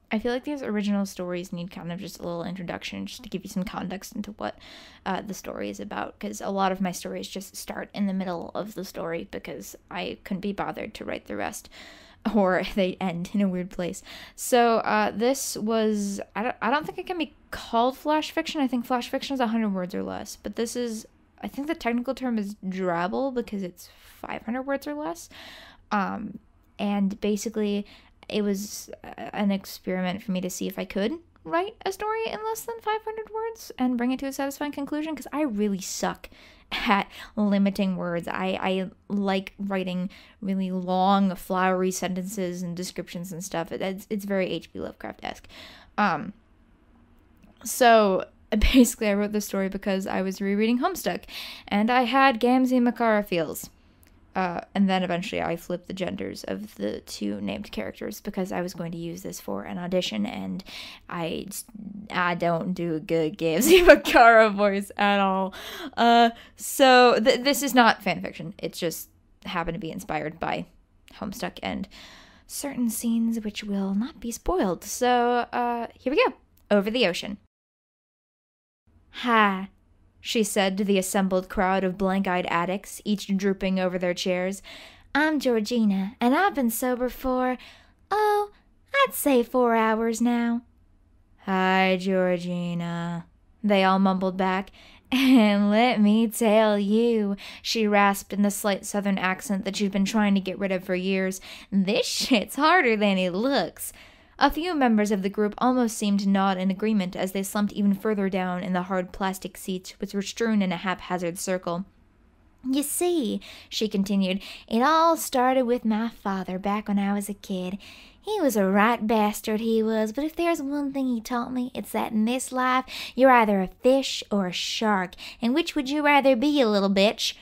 I feel like these original stories need kind of just a little introduction just to give you some context into what the story is about, because a lot of my stories just start in the middle of the story because I couldn't be bothered to write the rest, or they end in a weird place. So this was, I don't think it can be called flash fiction. I think flash fiction is 100 words or less, but this is, I think the technical term is drabble because it's 500 words or less. And basically it was an experiment for me to see if I could write a story in less than 500 words and bring it to a satisfying conclusion, because I really suck at limiting words. I like writing really long, flowery sentences and descriptions and stuff. It's very H.P. Lovecraft-esque. So basically I wrote this story because I was rereading Homestuck, and I had Gamzee Makara feels. And then eventually I flipped the genders of the two named characters because I was going to use this for an audition, and I don't do a good Gamzee Makara voice at all. So this is not fanfiction. It just happened to be inspired by Homestuck and certain scenes which will not be spoiled. So here we go. Over the ocean. Hi, she said to the assembled crowd of blank-eyed addicts, each drooping over their chairs. I'm Georgina, and I've been sober for, I'd say 4 hours now. Hi, Georgina, they all mumbled back. And let me tell you, she rasped in the slight southern accent that she'd been trying to get rid of for years, this shit's harder than it looks. A few members of the group almost seemed to nod in agreement as they slumped even further down in the hard plastic seats which were strewn in a haphazard circle. You see, she continued, it all started with my father back when I was a kid. He was a right bastard, he was, but if there's one thing he taught me, it's that in this life you're either a fish or a shark, and which would you rather be, you little bitch?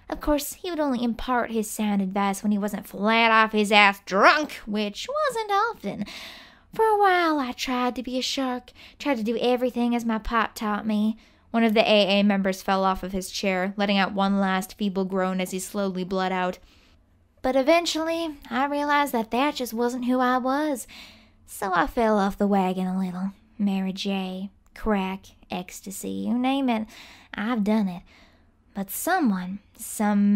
Of course, he would only impart his sound advice when he wasn't flat off his ass drunk, which wasn't often. For a while, I tried to be a shark, tried to do everything as my pop taught me. One of the AA members fell off of his chair, letting out one last feeble groan as he slowly bled out. But eventually, I realized that just wasn't who I was. So I fell off the wagon a little. Mary J., crack, ecstasy, you name it, I've done it. But some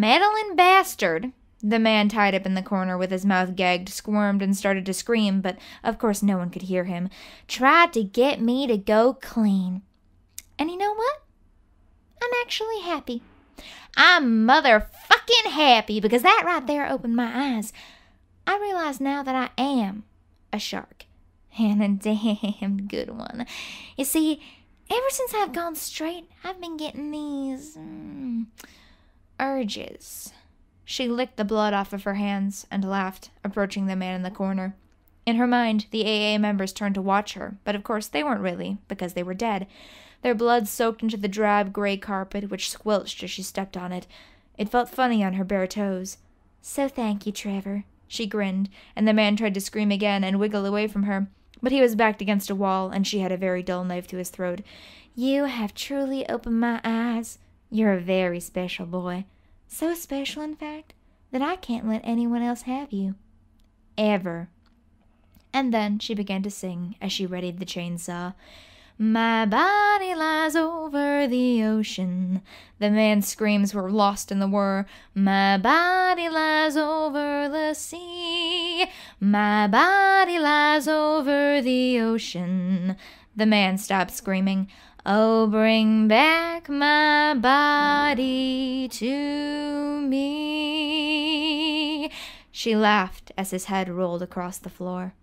meddling bastard, the man tied up in the corner with his mouth gagged squirmed and started to scream, but of course no one could hear him, tried to get me to go clean. And you know what? I'm actually happy. I'm motherfucking happy, because that right there opened my eyes. I realize now that I am a shark, and a damn good one. You see, ever since I've gone straight, I've been getting these urges. She licked the blood off of her hands and laughed, approaching the man in the corner. In her mind, the AA members turned to watch her, but of course they weren't really, because they were dead. Their blood soaked into the drab gray carpet, which squelched as she stepped on it. It felt funny on her bare toes. So thank you, Trevor, she grinned, and the man tried to scream again and wiggle away from her, but he was backed against a wall, and she had a very dull knife to his throat. You have truly opened my eyes. You're a very special boy. So special, in fact, that I can't let anyone else have you. Ever. And then she began to sing as she readied the chainsaw. My body lies over the ocean. The man's screams were lost in the whir. My body lies over the sea. My body lies over the ocean. The man stopped screaming. Oh, bring back my body to me. She laughed as his head rolled across the floor.